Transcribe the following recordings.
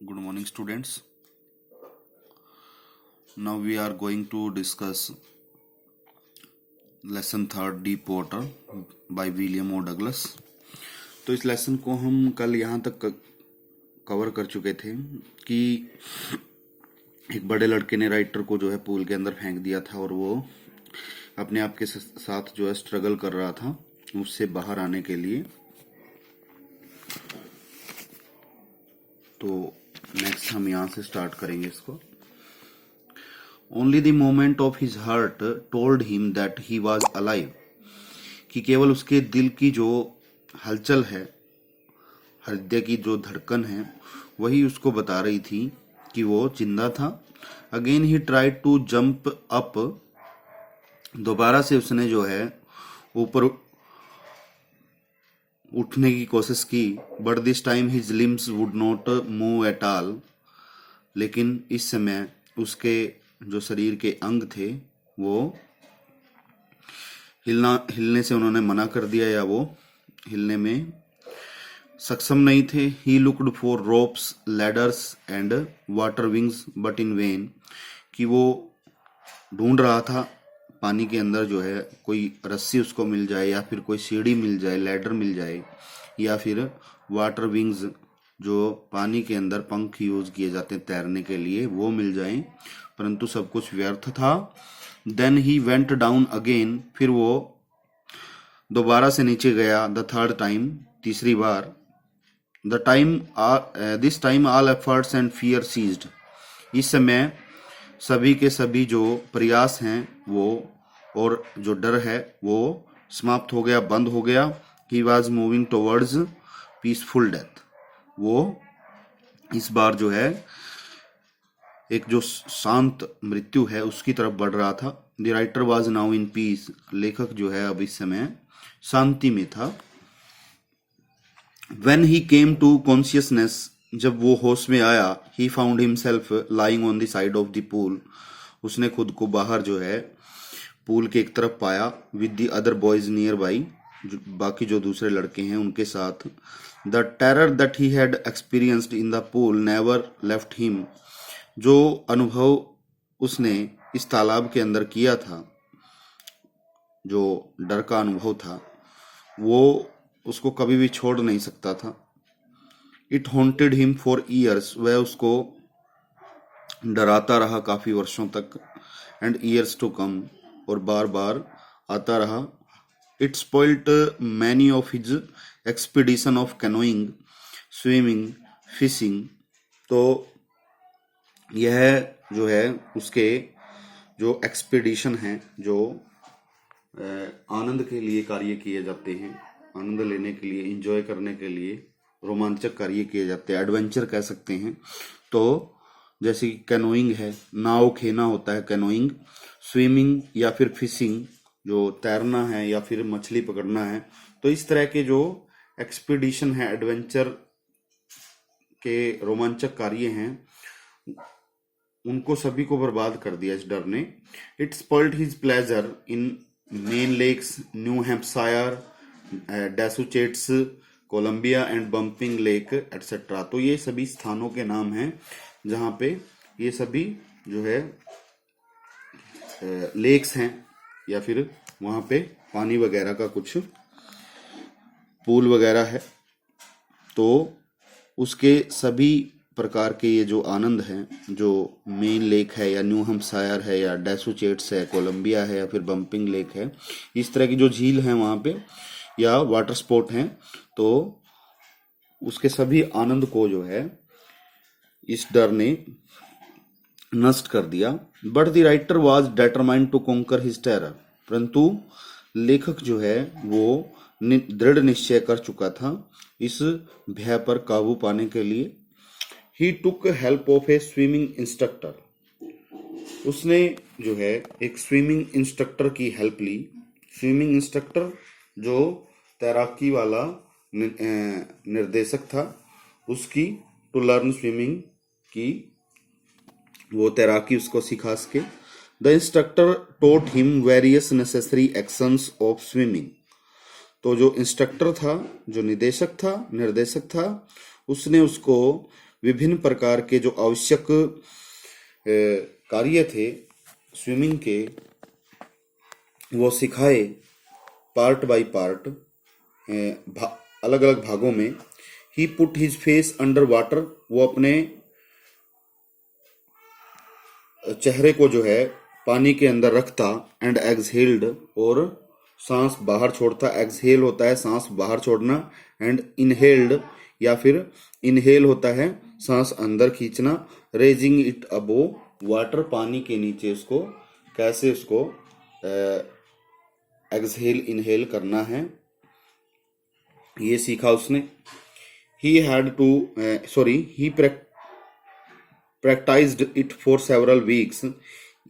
Good morning, students. Now we are going to discuss lesson third Deep Water by William O. Douglas. तो इस lesson को हम कल यहाँ तक कवर कर चुके थे कि एक बड़े लड़के ने राइटर को जो है पूल के अंदर फेंक दिया था और वो अपने आप के साथ जो है स्ट्रगल कर रहा था उससे बाहर आने के लिए। तो नेक्स्ट हम यहाँ से स्टार्ट करेंगे इसको। Only the moment of his heart told him that he was alive, कि केवल उसके दिल की जो हलचल है, हृदय की जो धड़कन है, वही उसको बता रही थी कि वो जिंदा था। Again he tried to jump up, दोबारा से उसने जो है ऊपर उठने की कोशिश की। But this time his limbs would not move at all, लेकिन इस समय उसके जो शरीर के अंग थे वो हिलने से उन्होंने मना कर दिया या वो हिलने में सक्षम नहीं थे। He looked for ropes, ladders and water wings but in when, कि वो ढूंढ रहा था पानी के अंदर जो है कोई रस्सी उसको मिल जाए या फिर कोई सीढ़ी मिल जाए, लैडर मिल जाए या फिर वाटर विंग्स जो पानी के अंदर पंख यूज किए जाते हैं तैरने के लिए वो मिल जाएं, परंतु सब कुछ व्यर्थ था। Then he went down again, फिर वो दोबारा से नीचे गया। द थर्ड टाइम, तीसरी बार। This time all efforts and fear ceased, इस समय सभी के सभी जो प्रयास हैं वो और जो डर है वो समाप्त हो गया, बंद हो गया। He was moving towards peaceful death, वो इस बार जो है एक जो शांत मृत्यु है उसकी तरफ बढ़ रहा था। The writer was now in peace, लेखक जो है अब इस समय शांति में था। When he came to consciousness, जब वो होश में आया, he found himself lying on the side of the pool, उसने खुद को बाहर जो है पूल के एक तरफ पाया। with the other boys nearby, जो बाकी जो दूसरे लड़के हैं उनके साथ। the terror that he had experienced in the pool never left him, जो अनुभव उसने इस तालाब के अंदर किया था, जो डर का अनुभव था, वो उसको कभी भी छोड़ नहीं सकता था। It haunted him for years, वह उसको डराता रहा काफी वर्षों तक। एंड ईयर्स टू कम, और बार बार आता रहा। It spoiled many of his expedition of canoeing, swimming, fishing, तो यह जो है उसके जो एक्सपीडिशन हैं, जो आनंद के लिए कार्य किए जाते हैं, आनंद लेने के लिए, एंजॉय करने के लिए रोमांचक कार्य किए जाते हैं, एडवेंचर कह सकते हैं। तो जैसे कि कैनोइंग है, नाव खेना होता है कैनोइंग, स्विमिंग या फिर फिशिंग जो तैरना है या फिर मछली पकड़ना है। तो इस तरह के जो एक्सपीडिशन है, एडवेंचर के रोमांचक कार्य हैं, उनको सभी को बर्बाद कर दिया इस डर ने। It spoiled his pleasure in Maine lakes, New Hampshire, Deschutes, Columbia and Bumping Lake etcetera. तो ये सभी स्थानों के नाम हैं जहाँ पे ये सभी जो है लेक्स हैं या फिर वहाँ पे पानी वगैरह का कुछ पूल वगैरह है। तो उसके सभी प्रकार के ये जो आनंद हैं, जो मेन लेक है या न्यू हैम्पशायर है या डेसुचेट्स है, कोलंबिया है या फिर बम्पिंग लेक है, इस तरह की जो झील हैं वहाँ पे या वाटर स्पोर्ट हैं, तो उसके सभी आनंद को जो है इस डर ने नष्ट कर दिया। But the writer was determined to conquer his terror, परंतु लेखक जो है वो दृढ़ निश्चय कर चुका था इस भय पर काबू पाने के लिए। He took help of a swimming instructor, उसने जो है एक स्विमिंग इंस्ट्रक्टर की हेल्प ली। स्विमिंग इंस्ट्रक्टर जो तैराकी वाला निर्देशक था, उसकी, टू लर्न स्विमिंग, की वो तैराकी उसको सिखा सके। The instructor taught him various necessary actions of swimming, तो जो इंस्ट्रक्टर था, जो निर्देशक था, उसने उसको विभिन्न प्रकार के जो आवश्यक कार्य थे स्विमिंग के वो सिखाए पार्ट बाय पार्ट, अलग अलग भागों में। He put his face under water, वो अपने चेहरे को जो है पानी के अंदर रखता। एंड एक्सहेल्ड, और सांस बाहर छोड़ता। एक्सहेल होता है सांस बाहर छोड़ना, एंड इनहेल्ड या फिर इनहेल होता है सांस अंदर खींचना। रेजिंग इट अबोव वाटर, पानी के नीचे उसको कैसे उसको एक्सहेल इनहेल करना है, ये सीखा उसने। ही प्रैक्टाइज्ड इट फॉर सेवरल वीक्स,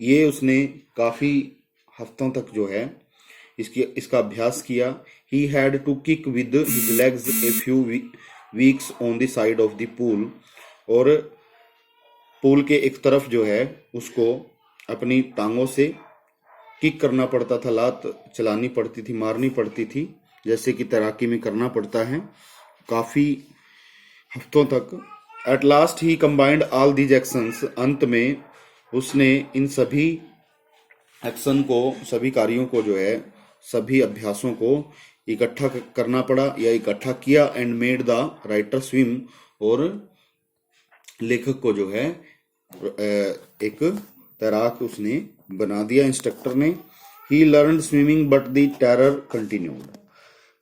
ये उसने काफी हफ्तों तक जो है इसका अभ्यास किया। He had to kick with his legs a few weeks on the side of the pool, और पूल के एक तरफ जो है उसको अपनी टांगों से किक करना पड़ता था, लात चलानी पड़ती थी, मारनी पड़ती थी, जैसे कि तैराकी में करना पड़ता है, काफी हफ्तों तक। At last he combined all these actions, अंत में उसने इन सभी एक्शन को, सभी कार्यों को जो है, सभी अभ्यासों को इकट्ठा करना पड़ा या इकट्ठा किया। And made the writer swim, और लेखक को जो है एक तैराक उसने बना दिया, इंस्ट्रक्टर ने। He learn swimming but the terror continued,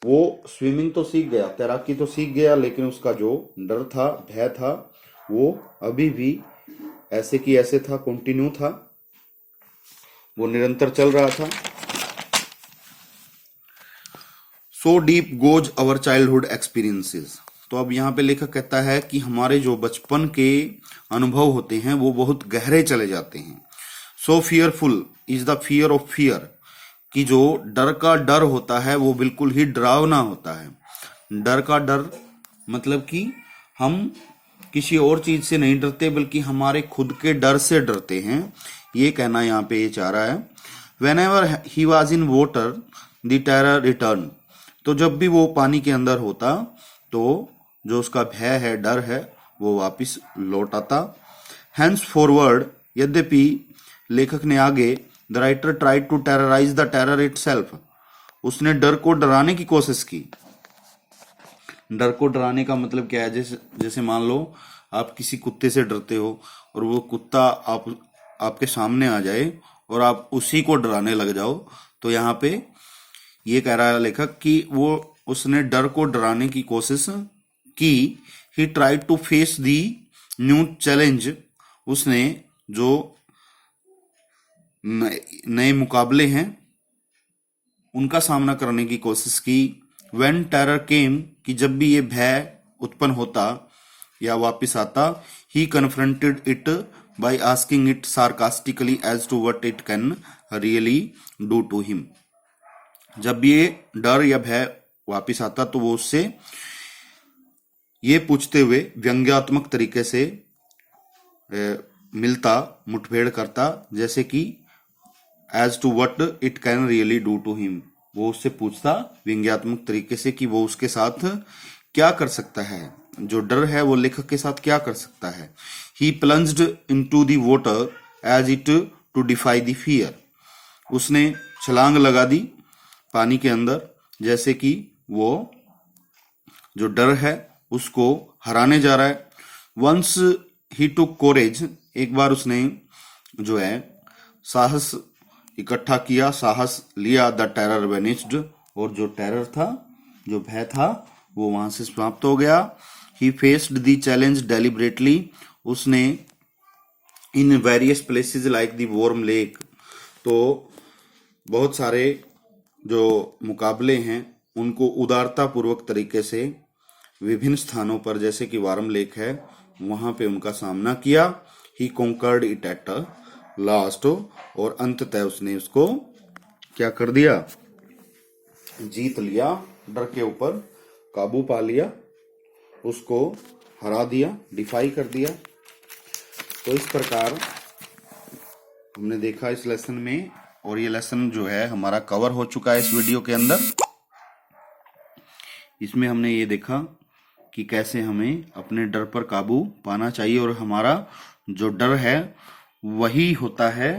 वो स्विमिंग तो सीख गया, तैराकी तो सीख गया, लेकिन उसका जो डर था, भय था, वो अभी भी ऐसे की ऐसे था, कंटिन्यू था, वो निरंतर चल रहा था। सो डीप गोज अवर चाइल्डहुड एक्सपीरियंसेस, तो अब यहाँ पे लेखक कहता है कि हमारे जो बचपन के अनुभव होते हैं वो बहुत गहरे चले जाते हैं। So fearful is the fear of fear, कि जो डर का डर होता है वो बिल्कुल ही डरावना होता है। डर का डर मतलब कि हम किसी और चीज से नहीं डरते, बल्कि हमारे खुद के डर से डरते हैं, ये कहना यहाँ पे ये चाह रहा है। When ever he was in voter the terror return, तो जब भी वो पानी के अंदर होता तो जो उसका भय है, डर है, वो वापिस लौट आता। हैंस फॉरवर्ड, यद्यपि लेखक ने आगे, the writer tried to terrorise the terror itself, उसने डर को डराने की कोशिश की। डर को डराने का मतलब क्या है? जैसे मान लो आप किसी कुत्ते से डरते हो और वो कुत्ता आपके सामने आ जाए और आप उसी को डराने लग जाओ, तो यहाँ पे ये कह रहा है लेखक कि वो उसने डर को डराने की कोशिश की। He tried to face the new challenge, उसने जो नए मुकाबले हैं उनका सामना करने की कोशिश की। व्हेन टेरर केम, कि जब भी ये भय उत्पन्न होता या वापिस आता, he confronted it by asking it sarcastically as to what it can really do to him. जब ये डर या भय वापिस आता तो वो उससे ये पूछते हुए व्यंग्यात्मक तरीके से मिलता, मुठभेड़ करता, जैसे कि as to what it can really do to him, वो उससे पूछता व्यंग्यात्मक तरीके से कि वो उसके साथ क्या कर सकता है, जो डर है वो लेखक के साथ क्या कर सकता है। He plunged into the water as it to defy the fear, उसने छलांग लगा दी पानी के अंदर, जैसे कि वो जो डर है उसको हराने जा रहा है। वंस ही टुक कोरेज, एक बार उसने जो है साहस इकट्ठा किया, साहस लिया। द टेरर वेनिस्ड, और जो टेरर था, जो भय था, वो वहां से समाप्त हो गया। He faced the challenge deliberately, उसने in various places like the warm lake, तो बहुत सारे जो मुकाबले हैं उनको उदारता पूर्वक तरीके से विभिन्न स्थानों पर, जैसे कि वार्म लेक है, वहां पे उनका सामना किया। He conquered it at last, और अंततः उसने उसको क्या कर दिया, जीत लिया, डर के ऊपर काबू पा लिया, उसको हरा दिया, डिफाई कर दिया। तो इस प्रकार हमने देखा इस लेसन में, और ये लेसन जो है हमारा कवर हो चुका है इस वीडियो के अंदर। इसमें हमने ये देखा कि कैसे हमें अपने डर पर काबू पाना चाहिए, और हमारा जो डर है वही होता है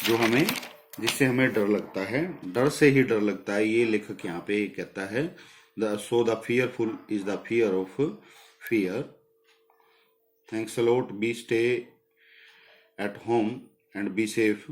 जो हमें, जिससे हमें डर लगता है, डर से ही डर लगता है। ये लेखक यहाँ पे कहता है, the fearful is the fear of fear. Thanks a lot. Be stay at home and be safe.